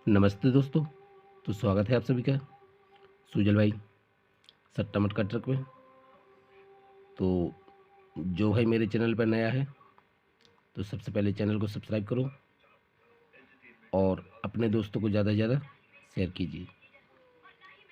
नमस्ते दोस्तों। तो स्वागत है आप सभी का सुजल भाई सट्टा मटका ट्रक में। तो जो भाई मेरे चैनल पर नया है तो सबसे पहले चैनल को सब्सक्राइब करो और अपने दोस्तों को ज़्यादा से ज़्यादा शेयर कीजिए।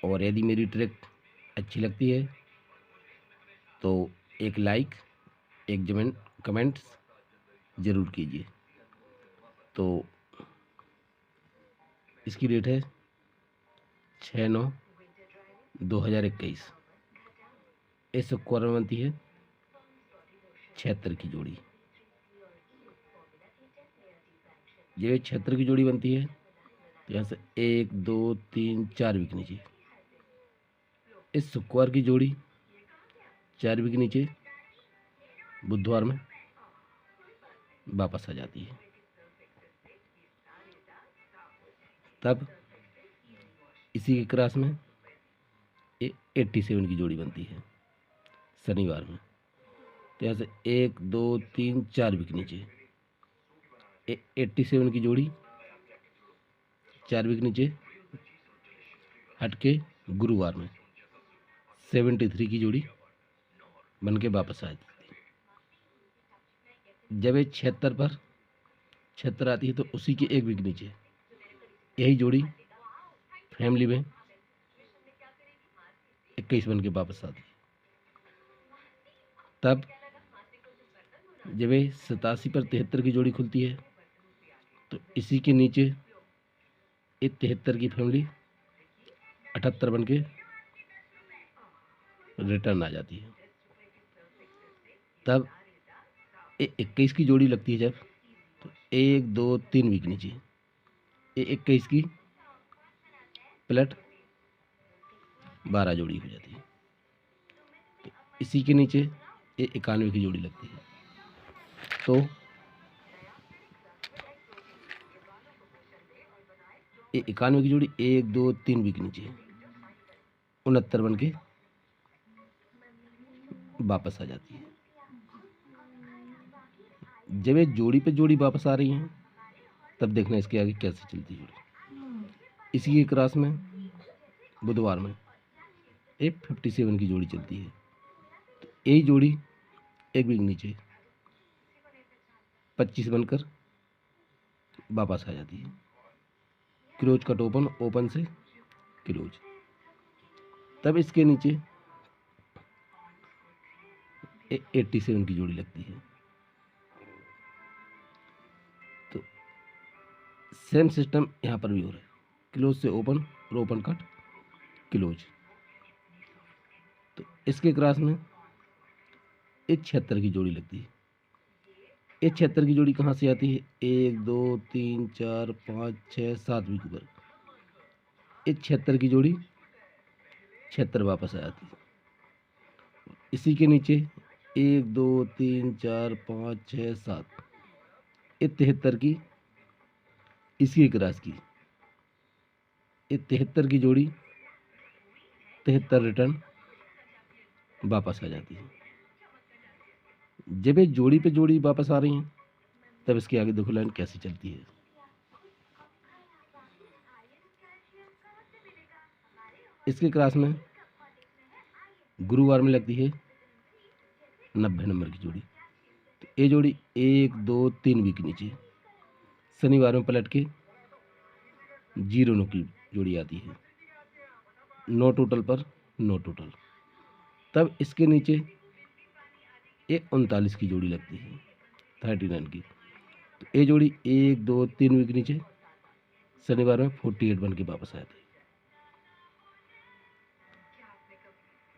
और यदि मेरी ट्रक अच्छी लगती है तो एक लाइक एक कमेंट्स ज़रूर कीजिए। तो इसकी रेट है 6/9/2021। इस स्क्वायर में बनती है 76 की जोड़ी। ये 76 की जोड़ी बनती है तो यहाँ से 1 2 3 4 विक नीचे। इस स्क्वायर की जोड़ी 4 विक नीचे बुधवार में वापस आ जाती है। तब इसी के क्रॉस में 87 की जोड़ी बनती है शनिवार में। तो यहाँ से 1 2 3 4 विक नीचे 87 की जोड़ी 4 विक नीचे हट के गुरुवार में 73 की जोड़ी बन के वापस आ जाती है। जब ये 76 आती है तो उसी के एक विक नीचे यही जोड़ी फैमिली में 21 बन के वापस आती है। तब जब ये 87 पर 73 की जोड़ी खुलती है तो इसी के नीचे ये 73 की फैमिली 78 बन के रिटर्न आ जाती है। तब ये 21 की जोड़ी लगती है जब, तो 1 2 3 विक नीचे ये 21 की प्लट 12 जोड़ी हो जाती है। तो इसी के नीचे ये 91 की जोड़ी लगती है। तो ये 91 की जोड़ी 1 2 3 विक नीचे 69 बन के वापस आ जाती है। जब ये जोड़ी पे जोड़ी वापस आ रही हैं तब देखना इसके आगे कैसे चलती है जोड़ी। इसी के क्रॉस में बुधवार में एक 57 की जोड़ी चलती है। तो यही जोड़ी एक विक नीचे 25 बनकर वापस आ जाती है। क्लोज कट ओपन, ओपन से क्लोज। तब इसके नीचे 87 की जोड़ी लगती है। तो सेम सिस्टम यहाँ पर भी हो रहा है, क्लोज से ओपन और ओपन कट क्लोज। तो इसके क्रॉस में 76 की जोड़ी लगती है। 76 की जोड़ी कहाँ से आती है? 1 2 3 4 5 6 7 विक पर 76 की जोड़ी 76 वापस आ जाती है। इसी के नीचे 1 2 3 4 5 6 7 ये 73 की इसी क्रॉस की ये 73 की जोड़ी 73 रिटर्न वापस आ जाती है। जब ये जोड़ी पे जोड़ी वापस आ रही हैं तब इसके आगे देखो लाइन कैसी चलती है। इसके क्रॉस में गुरुवार में लगती है 90 नंबर की जोड़ी। तो ये जोड़ी 1 2 3 विक नीचे शनिवार में पलट के 0 की जोड़ी आती है। नो टोटल पर नो टोटल। तब इसके नीचे ये 39 की जोड़ी लगती है 39 की। तो ये जोड़ी 1 2 3 विक नीचे शनिवार में 48 बन के वापस आती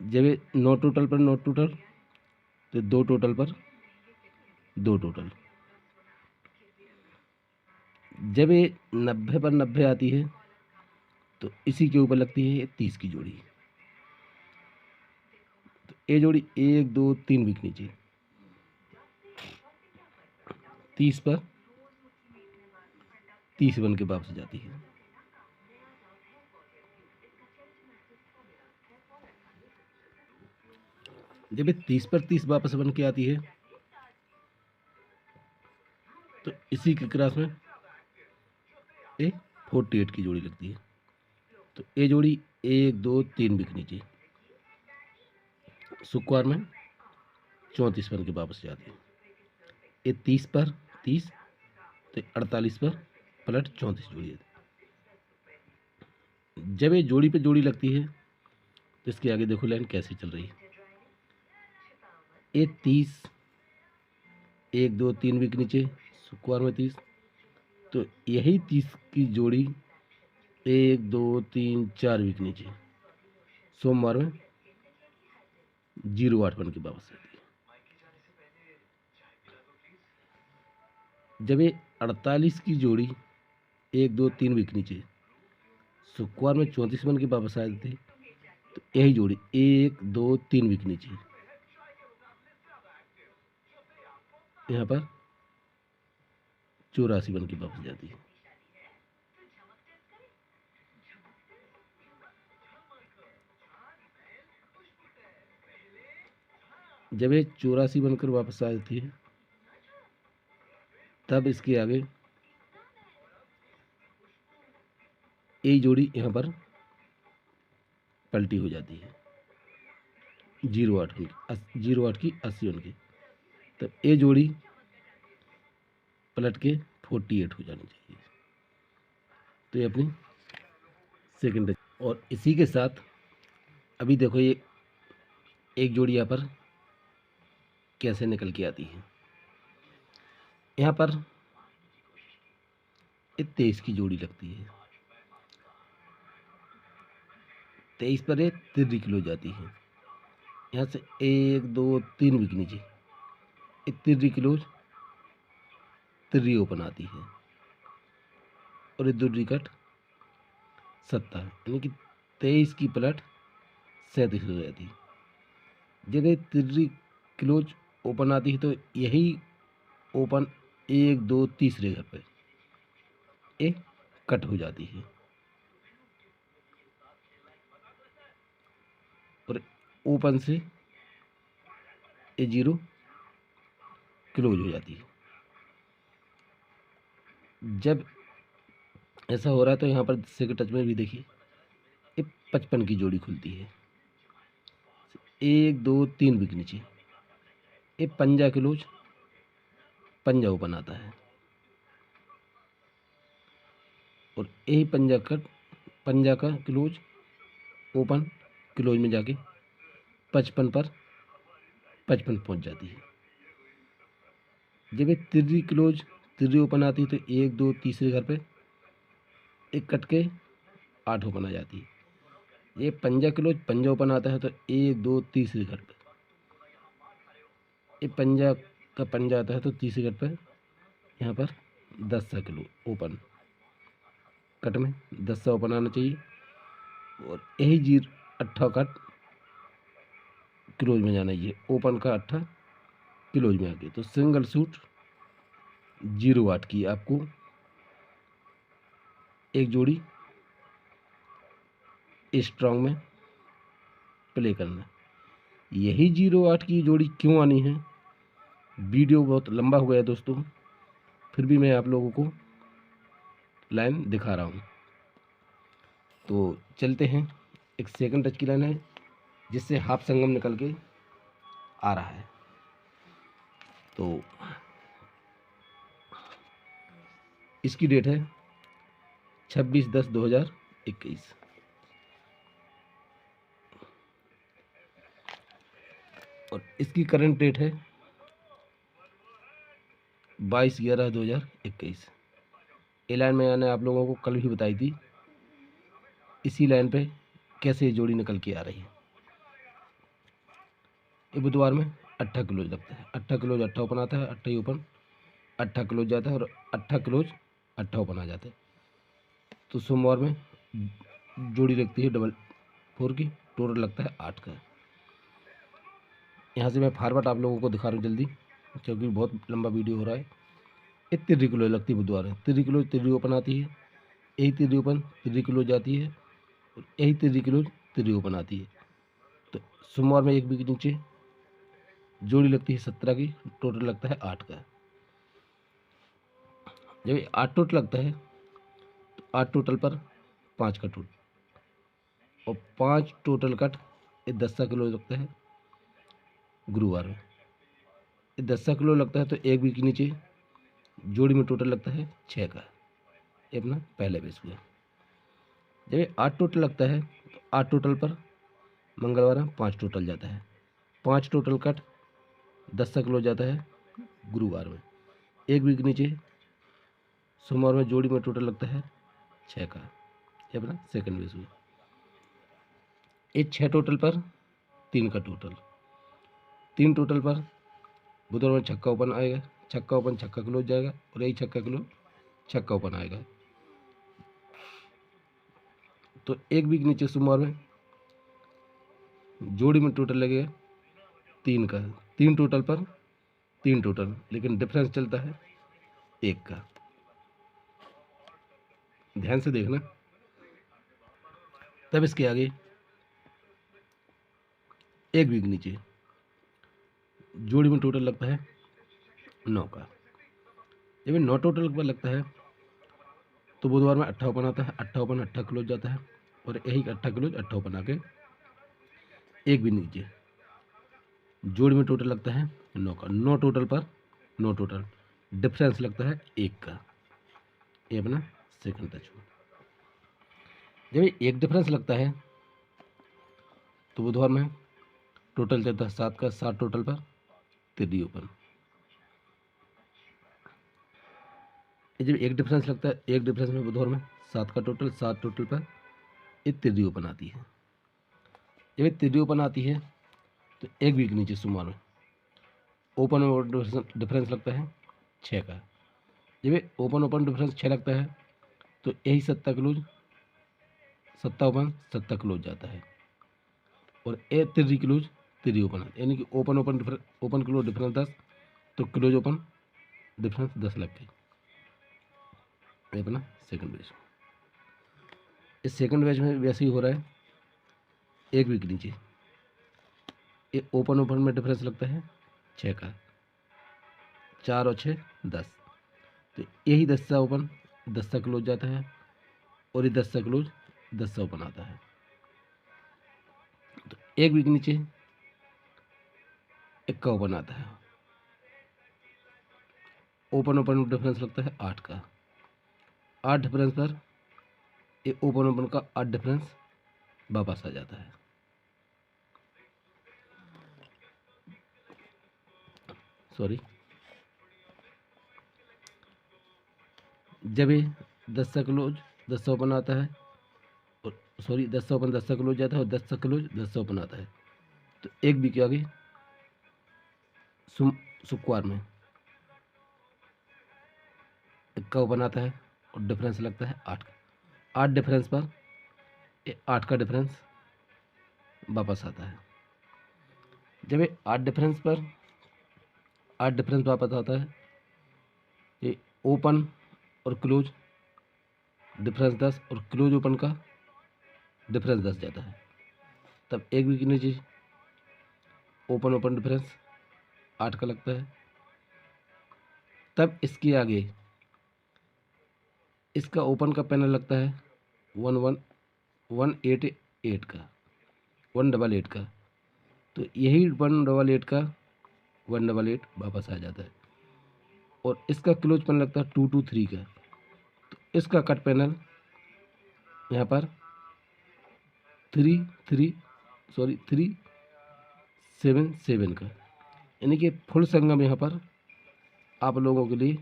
है। जब ये नो टोटल पर नो टोटल तो 2 टोटल पर 2 टोटल। जब ये 90 पर 90 आती है तो इसी के ऊपर लगती है 30 की जोड़ी। तो ये जोड़ी 1 2 3 विक नीचे 30 पर 30 बन के वापस जाती है। जब ये 30 पर 30 वापस बन के आती है तो इसी के क्रॉस में ये 48 की जोड़ी लगती है। तो ये जोड़ी 1 2 3 विक नीचे, शुक्रवार में 34 बन के वापस जाती है। ये 30 पर 30, तो 48 पर पलट 34 जोड़ी है। जब ये जोड़ी पे जोड़ी लगती है तो इसके आगे देखो लाइन कैसे चल रही है। ये 30, 1 2 3 विक नीचे, शुक्रवार में 30, तो यही 30 की जोड़ी 1 2 3 4 विक नीचे, सोमवार में 08 बन के वापस आती है। जब ये 48 की जोड़ी 1 2 3 विक नीचे, शुक्रवार में 34 बन के वापस आए थे, तो यही जोड़ी 1 2 3 विक नीचे, यहाँ पर 84 बन के वापस जाती है। जब ये 84 बनकर वापस आ जाती है, तब इसके आगे ये जोड़ी यहाँ पर पलटी हो जाती है 08 की 80 बन की, तब ये जोड़ी पलट के 48 हो जानी चाहिए। तो ये अपनी सेकंड। और इसी के साथ अभी देखो ये एक जोड़ी यहाँ पर कैसे निकल के आती है। यहाँ पर ये 23 की जोड़ी लगती है, 23 पर ये 3 किलो जाती है। यहाँ से 1 2 3 विक नीचे, ये 3 किलो 3 ओपन आती है, और ये 2 कट 70, यानी कि 23 की पलट 37 हो जाती है। जब ये 3 क्लोज ओपन आती है तो यही ओपन 1 2 तीसरे घर पे ये कट हो जाती है, और ओपन से ये 0 क्लोज हो जाती है। जब ऐसा हो रहा है तो यहाँ पर सेकंड टच में भी देखिए ये 55 की जोड़ी खुलती है, 1 2 3 विक नीचे, ये पंजा क्लोज, पंजा ओपन आता है, और यही पंजा का क्लोज ओपन क्लोज में जाके 55 पर 55 पहुंच जाती है। जब ये 3 क्लोज 3 ओपन आती है तो 1 2 तीसरे घर पे एक कट के 8 ओपन आ जाती है। ये पंजा क्लोज पंजा ओपन आता है तो 1 2 तीसरे घर पे, ये पंजा का पंजा आता है तो तीसरे घर पे यहाँ पर 10 किलो ओपन कट में 10 ओपन आना चाहिए, और यही 8 कट क्लोज में जाना चाहिए, ओपन का 8 क्लोज में आके। तो सिंगल सूट 08 की आपको एक जोड़ी स्ट्रॉन्ग में प्ले करना। यही 08 की जोड़ी क्यों आनी है, वीडियो बहुत लंबा हो गया दोस्तों, फिर भी मैं आप लोगों को लाइन दिखा रहा हूँ। तो चलते हैं, एक सेकंड टच की लाइन है जिससे हाफ संगम निकल के आ रहा है। तो इसकी डेट है 26/10/2021, और इसकी करंट डेट है 22/11/2021। ये लाइन मैंने आप लोगों को कल भी बताई थी, इसी लाइन पे कैसे ये जोड़ी निकल के आ रही है। ये बुधवार में 8 क्लोज लगता है, 8 क्लोज 8 ओपन आता है, 8 ही ओपन 8 क्लोज जाता है, और 8 क्लोज 8 ओपन आ जाता है। तो सोमवार में जोड़ी लगती है 4 की, टोटल लगता है 8 का। यहाँ से मैं फॉरवर्ड आप लोगों को दिखा रहा हूँ जल्दी, क्योंकि बहुत लंबा वीडियो हो रहा है। ये 3 किलो लगती है बुधवार में, 3 किलो 3 ओपन आती है, यही 3 ओपन 3 किलो जाती है, और यही 3 किलो 3 ओपन आती है। तो सोमवार में 1 विकेट नीचे जोड़ी लगती है 17 की, टोटल लगता है 8 का। जब ये 8 टोटल लगता है तो 8 टोटल पर 5 कट टोटल, और 5 टोटल कट ये 10 किलो लगता है गुरुवार में। ये 10 किलो लगता है तो एक वीक के नीचे जोड़ी में टोटल लगता है 6 का। ये अपना पहला बेस हुआ। जब ये 8 टोटल लगता है तो 8 टोटल पर मंगलवार में 5 टोटल जाता है, 5 टोटल कट 10 किलो जाता है गुरुवार में। एक वीक नीचे सोमवार में जोड़ी में टोटल लगता है 6 का। ये अपना सेकंड बेस हुआ। ये 6 टोटल पर 3 का टोटल, 3 टोटल पर बुधवार में छक्का ओपन आएगा, छक्का ओपन छक्का क्लोज जाएगा, और यही छक्का क्लोज छक्का ओपन आएगा। तो एक वीक नीचे सोमवार में जोड़ी में टोटल लगेगा 3 का, 3 टोटल पर 3 टोटल, लेकिन डिफरेंस चलता है 1 का। ध्यान से देखना। तब इसके आगे एक वीक नीचे जोड़ी में टोटल लगता है 9 का। जब 9 टोटल पर लगता है तो बुधवार में 8 ओपन आता है, 8 ओपन 8 क्लोज जाता है, और यही 8 क्लोज 8 ओपन आके एक भी नीचे जोड़ी में टोटल लगता है 9 का। 9 टोटल पर 9 टोटल, डिफरेंस लगता है 1 का। ये अपना सेकंड टच हुआ। जब एक डिफरेंस लगता है तो बुधवार में टोटल चलता है 7 का, 7 टोटल पर 3 ओपन। जब एक डिफरेंस लगता है, एक डिफरेंस में बुधवार में 7 का टोटल, 7 टोटल पर ये 3 ओपन आती है। जब ये 3 ओपन आती है तो एक वीक नीचे सोमवार में ओपन और डिफरेंस लगता है 6 का। जब ये ओपन ओपन डिफरेंस 6 लगता है तो यही 7 क्लोज, 7 ओपन 7 क्लोज जाता है, और ए 3 क्लोज 3 ओपन, यानी कि open open difference, open close difference 10, तो क्लोज ओपन डिफरेंस 10 लग गई। ये अपना सेकंड बैच। इस सेकंड बैच में वैसे ही हो रहा है। एक वीक नीचे ये ओपन ओपन में डिफरेंस लगता है 6 का, 4 और 6 10, तो यही 10 ओपन 10 क्लोज जाता है, और ये 10 क्लोज 10 ओपन आता है। तो एक वीक नीचे 1 का ओपन आता है, ओपन ओपन डिफरेंस लगता है 8 का, 8 डिफरेंस पर ये ओपन ओपन का 8 डिफरेंस वापस आ जाता है। सॉरी, जब ये 10 क्लोज 10 ओपन आता है, और सॉरी 10 ओपन 10 क्लोज जाता है, और 10 क्लोज 10 ओपन आता है, तो एक वीक के आगे शुक्रवार में 1 का ओपन आता है, और डिफरेंस लगता है 8 का। 8 डिफरेंस पर ये 8 का डिफरेंस वापस आता है। जब ये 8 डिफरेंस पर 8 डिफरेंस वापस आता है, ये ओपन और क्लोज डिफरेंस 10, और क्लोज ओपन का डिफरेंस 10 जाता है। तब एक वीक नीचे ओपन ओपन डिफरेंस 8 का लगता है। तब इसके आगे इसका ओपन का पैनल लगता है 188 का, 188 का, तो यही 188 का 188 वापस आ जाता है, और इसका क्लोज पैनल लगता है 223 का, तो इसका कट पैनल यहाँ पर 377 का, यानी कि फुल संगम यहाँ पर आप लोगों के लिए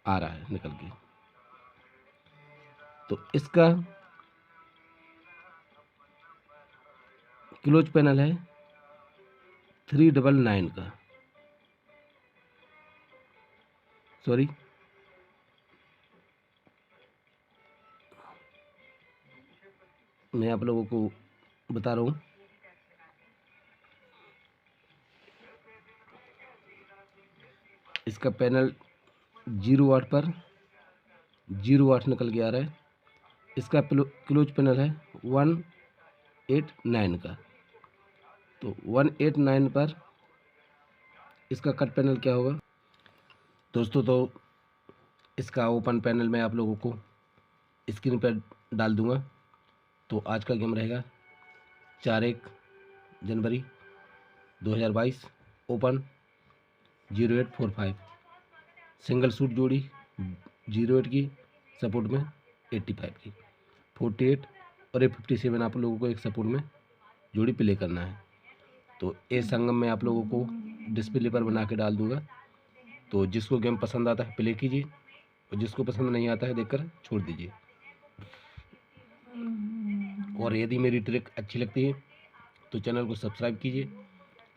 आ रहा है निकल के। तो इसका क्लोज पैनल है 399 का, सॉरी मैं आप लोगों को बता रहा हूँ, इसका पैनल 08 पर 08 निकल के आ रहा है। इसका क्लोज पैनल है 189 का, तो 189 पर इसका कट पैनल क्या होगा दोस्तों। तो इसका ओपन पैनल मैं आप लोगों को स्क्रीन पर डाल दूंगा। तो आज का गेम रहेगा 4-1 जनवरी 2022 ओपन 0845 सिंगल सूट जोड़ी 08 की सपोर्ट में 85 की 48 और 57 आप लोगों को एक सपोर्ट में जोड़ी प्ले करना है। तो ये संगम में आप लोगों को डिस्प्ले पर बना के डाल दूंगा। तो जिसको गेम पसंद आता है प्ले कीजिए और जिसको पसंद नहीं आता है देखकर छोड़ दीजिए। और यदि मेरी ट्रिक अच्छी लगती है तो चैनल को सब्सक्राइब कीजिए,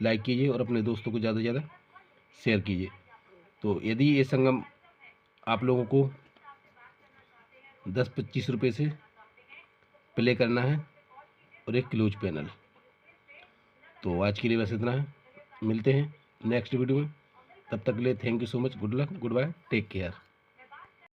लाइक कीजिए और अपने दोस्तों को ज़्यादा से ज़्यादा शेयर कीजिए। तो यदि ये संगम आप लोगों को 10-25 रुपये से प्ले करना है और एक क्लोज पैनल। तो आज के लिए बस इतना है, मिलते हैं नेक्स्ट वीडियो में। तब तक के लिए thank you so much, good luck, goodbye, take care.